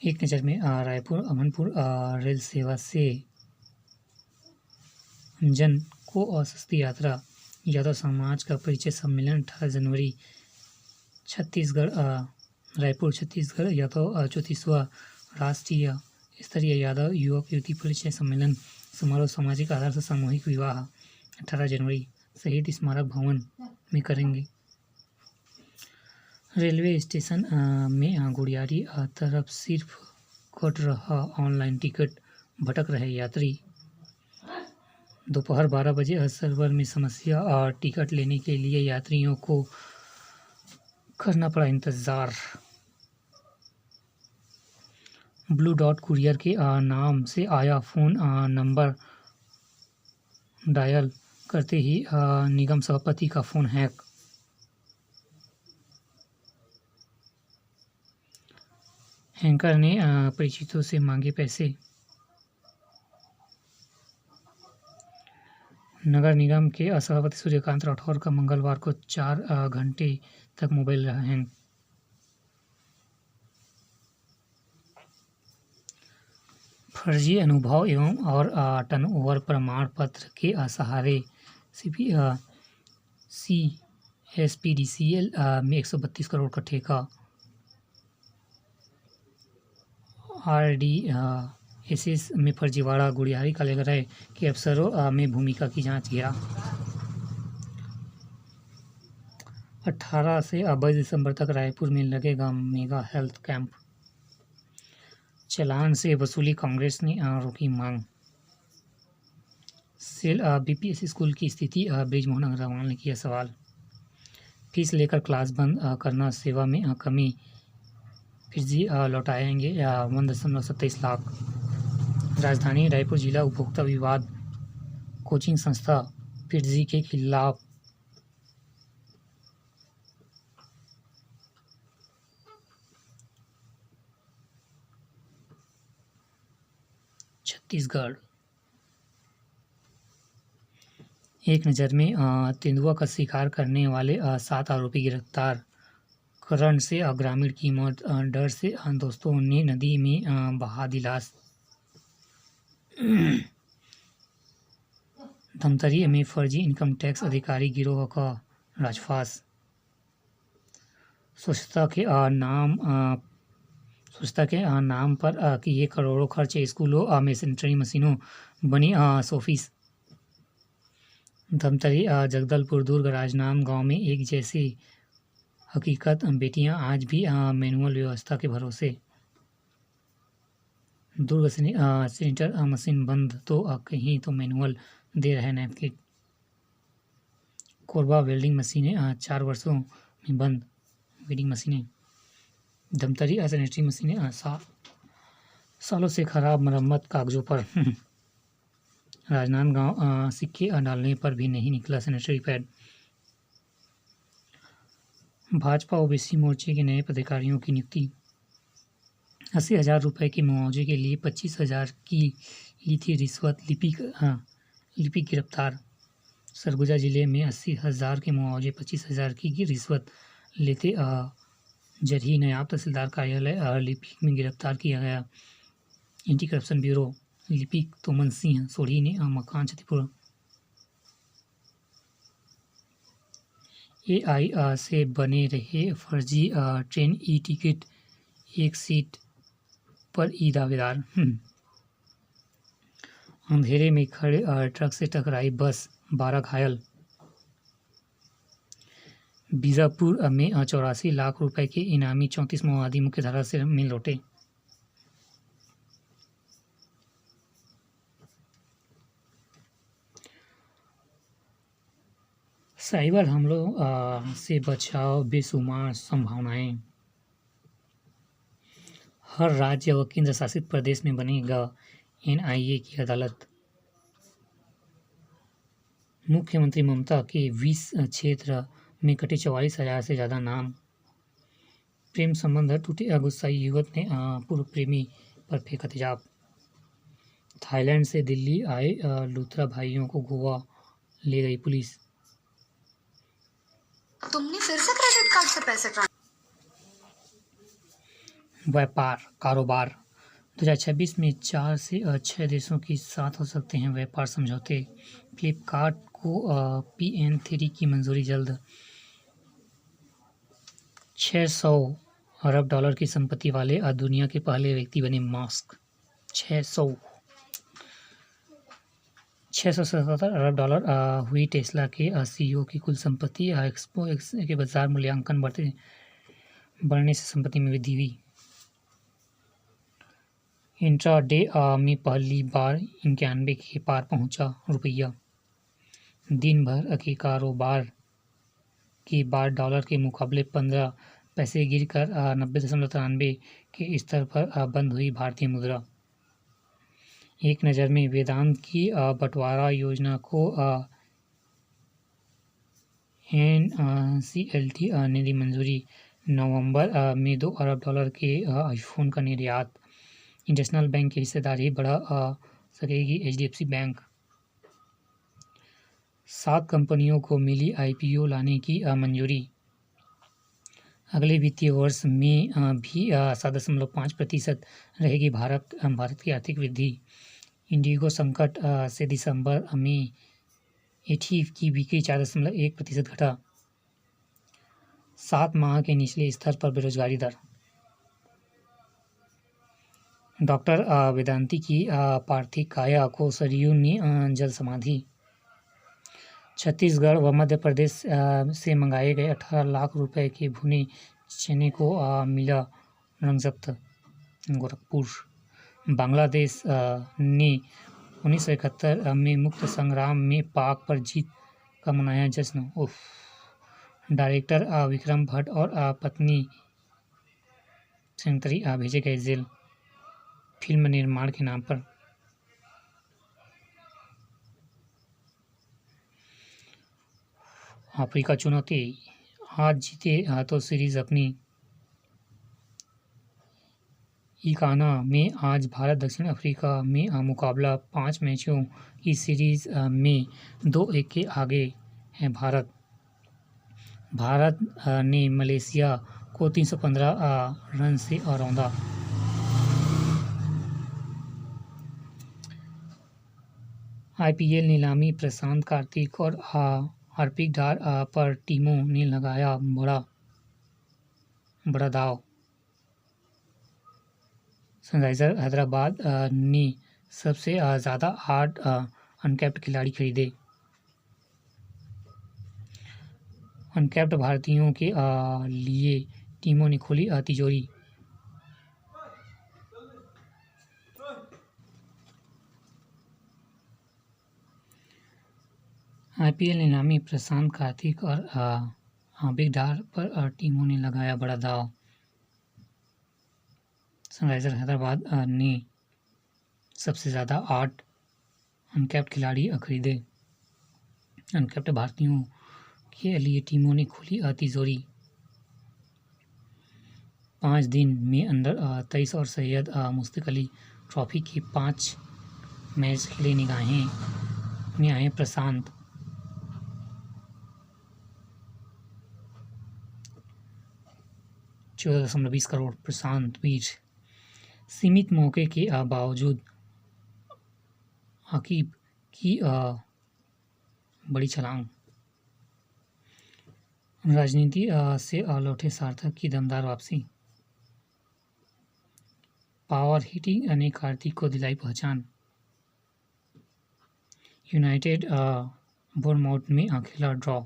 एक नज़र में रायपुर अमनपुर रेल सेवा से जन को सस्ती यात्रा। यादव समाज का परिचय सम्मेलन 18 जनवरी छत्तीसगढ़ रायपुर छत्तीसगढ़। यादव 34वां राष्ट्रीय स्तरीय यादव युवक युवती परिचय सम्मेलन समारोह सामाजिक आधार से सामूहिक विवाह 18 जनवरी शहीद स्मारक भवन में करेंगे। रेलवे स्टेशन में गुड़ियारी तरफ सिर्फ कट रहा ऑनलाइन टिकट, भटक रहे यात्री। दोपहर 12 बजे सर्वर में समस्या और टिकट लेने के लिए यात्रियों को करना पड़ा इंतज़ार। ब्लू डॉट कुरियर के नाम से आया फ़ोन नंबर डायल करते ही निगम सभापति का फ़ोन हैक। हैकर ने परिचितों से मांगे पैसे। नगर निगम के सभापति सूर्यकांत राठौर का मंगलवार को 4 घंटे तक मोबाइल रहा हैंग। फर्जी अनुभव एवं और टर्नओवर प्रमाण पत्र के सहारे CSPDCL में 132 करोड़ का ठेका। RDSS में फर्जीवाड़ा। गुड़ियारी कालेगराय के अफसरों में भूमिका की जांच घेरा। 18 से 22 दिसंबर तक रायपुर में लगेगा मेगा हेल्थ कैंप। चालान से वसूली कांग्रेस ने रोकी मांग। सेल BPS स्कूल की स्थिति बृजमोहन अग्रवाल ने किया सवाल। फीस लेकर क्लास बंद करना, सेवा में कमी, फर्जी लौटाएंगे 1.27 लाख। राजधानी रायपुर जिला उपभोक्ता विवाद कोचिंग संस्था फर्जी के खिलाफ छत्तीसगढ़। एक नज़र में तेंदुआ का शिकार करने वाले 7 आरोपी गिरफ्तार। करंट से ग्रामीण की मौत, डर से दोस्तों ने नदी में बहा दी लाश। धमतरी में फर्जी इनकम टैक्स अधिकारी गिरोह का राजफास। स्वच्छता के नाम पर किए करोड़ों खर्च। स्कूलों में सैनिटरी मशीनों बनी शोफीस। धमतरी जगदलपुर दुर्ग राजनांद गांव में एक जैसी हकीकत, बेटियां आज भी मैनुअल व्यवस्था के भरोसे। दुर्ग सैनिटर मशीन बंद तो कहीं तो मैनुअल दे रहे नैपकिन। कोरबा वेल्डिंग मशीनें 4 वर्षों में बंद। वेल्डिंग मशीनें। धमतरी सैनिटरी मशीनें सालों से खराब, मरम्मत कागजों पर। राजनांदगांव सिक्के डालने पर भी नहीं निकला सैनिटरी पैड। भाजपा ओबीसी मोर्चे के नए पदाधिकारियों की नियुक्ति। 80,000 रुपये के मुआवजे के लिए 25,000 की ली थी रिश्वत। लिपिक गिरफ्तार। सरगुजा जिले में 80,000 के मुआवजे 25,000 की रिश्वत लेते जरही नायब तहसीलदार कार्यालय लिपिक में गिरफ्तार किया गया। एंटी करप्शन ब्यूरो लिपिक तोमन सिंह सोढ़ी ने मकान क्षतिपूर्ति। AI से बने रहे फर्जी ट्रेन टिकट, एक सीट पर दावेदार। अंधेरे में खड़े ट्रक से टकराई बस, 12 घायल। बीजापुर में 84 लाख रुपए के इनामी 34 माओवादी मुख्यधारा से में लौटे। साइबर हमलों से बचाव, बेशुमार संभावनाएं। हर राज्य व केंद्र शासित प्रदेश में बनेगा NIA की अदालत। मुख्यमंत्री ममता के 20 क्षेत्र में कटे 44,000 से ज़्यादा नाम। प्रेम संबंध टूटे, गुस्साई युवक ने पूर्व प्रेमी पर फेंका तेजाब। थाईलैंड से दिल्ली आए लूथरा भाइयों को गोवा ले गई पुलिस। तुमने फिर से क्रेडिट कार्ड से पैसे व्यापार कारोबार 2026 में 4 से 6 देशों के साथ हो सकते हैं व्यापार समझौते। फ्लिपकार्ट को PN3 की मंजूरी जल्द। 600 अरब डॉलर की संपत्ति वाले दुनिया के पहले व्यक्ति बने मास्क। 677 अरब डॉलर हुई टेस्ला के CEO की कुल संपत्ति। एक्सपो के बाजार मूल्यांकन बढ़ने से संपत्ति में वृद्धि हुई। इंट्राडे में पहली बार 91 के पार पहुंचा रुपया। दिन भर के कारोबार के बाद डॉलर के मुकाबले 15 पैसे गिरकर 90.93 के स्तर पर बंद हुई भारतीय मुद्रा। एक नज़र में वेदांत की बंटवारा योजना को NCLT ने दी मंजूरी। नवंबर में 2 अरब डॉलर के आईफोन का निर्यात। इंटरनेशनल बैंक की हिस्सेदारी बढ़ा सकेगी HDFC बैंक। 7 कंपनियों को मिली IPO लाने की मंजूरी। अगले वित्तीय वर्ष में भी 7.5% रहेगी भारत की आर्थिक वृद्धि। इंडिगो संकट से दिसंबर में एटी की बिक्री 4.1% घटा। 7 माह के निचले स्तर पर बेरोजगारी दर। डॉक्टर वेदांती की पार्थिव काया को सरयू ने जल समाधि। छत्तीसगढ़ व मध्य प्रदेश से मंगाए गए 18 लाख रुपए के भुने चने को मिला रंग जब्त। गोरखपुर। बांग्लादेश ने 1971 में मुक्त संग्राम में पाक पर जीत का मनाया जश्न। डायरेक्टर विक्रम भट्ट और पत्नी संतरी भेजे गए जेल फिल्म निर्माण के नाम पर। अफ्रीका चुनौती। आज जीते तो सीरीज अपनी। इकाना में आज भारत दक्षिण अफ्रीका में मुकाबला। 5 मैचों की सीरीज में 2-1 के आगे है भारत। भारत ने मलेशिया को 315 रन से रौंदा। IPL नीलामी। प्रशांत कार्तिक और हार्दिक डार पर टीमों ने लगाया बड़ा दाव। सनराइजर हैदराबाद ने सबसे ज़्यादा 8 अनकैप्ड खिलाड़ी खरीदे। अनकैप्ड भारतीयों के लिए टीमों ने खोली तिजोरी। IPL नीलामी। प्रशांत कार्तिक और हार्दिक डार पर टीमों ने लगाया बड़ा दाव। सनराइजर हैदराबाद ने सबसे ज़्यादा 8 अनकैप्ड खिलाड़ी खरीदे। अनकैप्ड भारतीयों के लिए टीमों ने खोली तिजोरी। 5 दिन में अंडर 23 और सैयद मुश्ताक अली ट्रॉफी के 5 मैच खेले। निगाहें में आए प्रशांत। $14.20 करोड़ प्रशांत वीर। सीमित मौके के बावजूद अकीब की बड़ी छलांग। राजनीति से लौटे सार्थक की दमदार वापसी। पावर हिटिंग ने कार्तिक को दिलाई पहचान। यूनाइटेड बोर्नमाउथ में खेला ड्रॉ।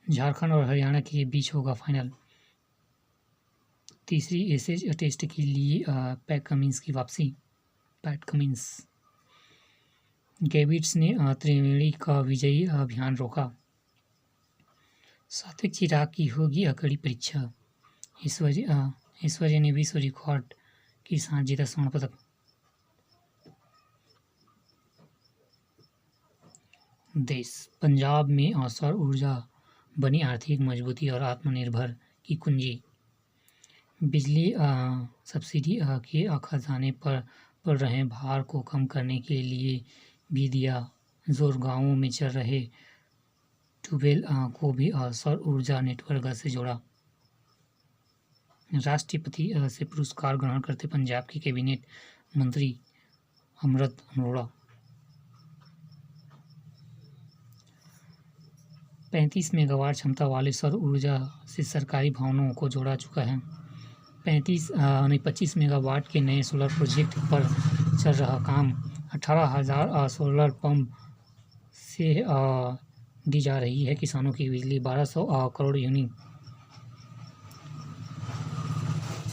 झारखंड और हरियाणा के बीच होगा फाइनल। तीसरी एशेज टेस्ट के लिए पैट कमिंस की वापसी। PAT Cummins. गेविट्स ने त्रिवेणी का विजयी अभियान रोका। सात्विक चिराग की होगी कड़ी परीक्षा। ऐश्वर्या ने विश्व रिकॉर्ड के साथ जीता स्वर्ण पदक। देश। पंजाब में सौर ऊर्जा बनी आर्थिक मजबूती और आत्मनिर्भर की कुंजी। बिजली सब्सिडी के खजाने पर पड़ रहे भार को कम करने के लिए भी दिया जोर। गांवों में चल रहे ट्यूबवेल को भी सौर ऊर्जा नेटवर्क से जोड़ा। राष्ट्रपति से पुरस्कार ग्रहण करते पंजाब के कैबिनेट मंत्री अमृत अरोड़ा। 35 मेगावाट क्षमता वाले सौर ऊर्जा से सरकारी भवनों को जोड़ा चुका है। 25 मेगावाट के नए सोलर प्रोजेक्ट पर चल रहा काम। 18,000 सोलर पंप से दी जा रही है किसानों की बिजली। 1200 करोड़ यूनिट।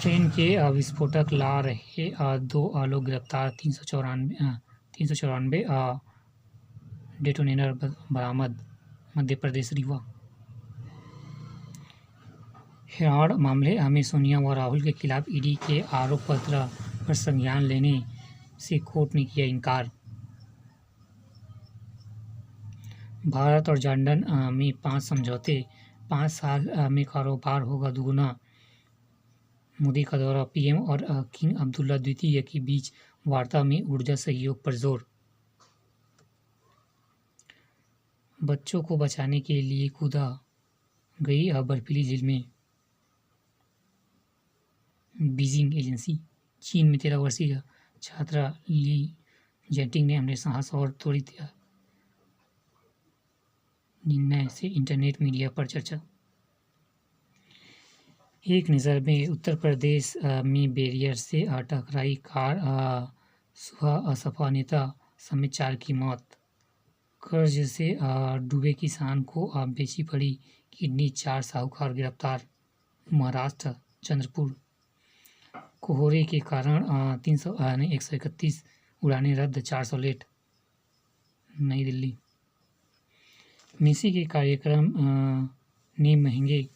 ट्रेन के विस्फोटक ला रहे 2 लोग गिरफ्तार। 394 डेटोनेटर बरामद। मध्य प्रदेश रीवा। हिराड़ मामले में सोनिया व राहुल के खिलाफ ईडी के आरोप पत्र पर संज्ञान लेने से कोर्ट ने किया इनकार। भारत और जॉर्डन में 5 समझौते। 5 साल में कारोबार होगा दोगुना। मोदी का दौरा। पीएम और किंग अब्दुल्ला द्वितीय के बीच वार्ता में ऊर्जा सहयोग पर जोर। बच्चों को बचाने के लिए कूदा गई बर्फीली झील में। Beijing agency. चीन में 13 वर्षीय छात्रा ली जेटिंग ने अपने साहस और त्वरित निर्णय से इंटरनेट मीडिया पर चर्चा। एक नज़र में उत्तर प्रदेश में बैरियर से टकराई कार। सुबह सपा नेता समेत 4 की मौत। कर्ज से डूबे किसान को बेची पड़ी किडनी। 4 साहूकार गिरफ्तार। महाराष्ट्र चंद्रपुर। कोहरे के कारण 131 उड़ानें रद्द। 400 लेट। नई दिल्ली। मेसी के कार्यक्रम ने महंगे